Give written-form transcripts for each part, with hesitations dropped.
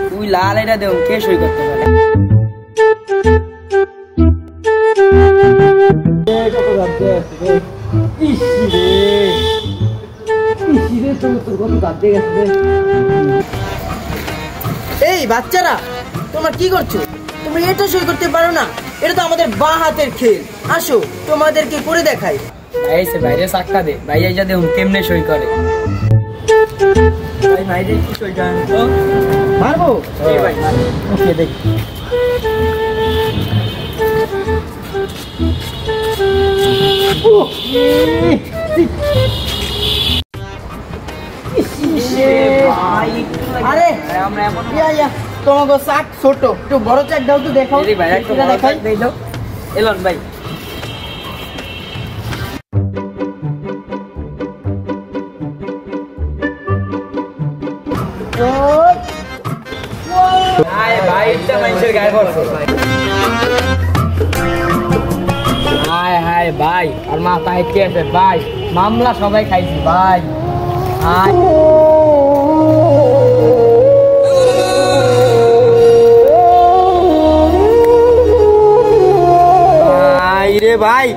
তুই লাল এটা দেও কে সই করতে পারে? এই বাচ্চারা, তোমরা কি করছো? তোমরা এটা সই করতে পারো না? এটা তো আমাদের বাঁ হাতের খেল। আসো তোমাদেরকে করে দেখাই। ভাই সে বাইরে সাক্কা দে, ভাই এই যা দেও কেমনে সই করে। ভাই ভাইরে কি সই করেন তো? মারবো? এই ভাই ওকে দেখ। আরে আমরা এমন তোমাকে চাক ছোট, একটু বড় চাক দাও তো দেখাও। ভাই একটু দেখাই দেই দাও। এলন ভাই ভাই আর মাথা হেঁটে আছে ভাই, মামলা সবাই খাইছি ভাই। ভাই রে ভাই,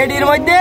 এডির মধ্যে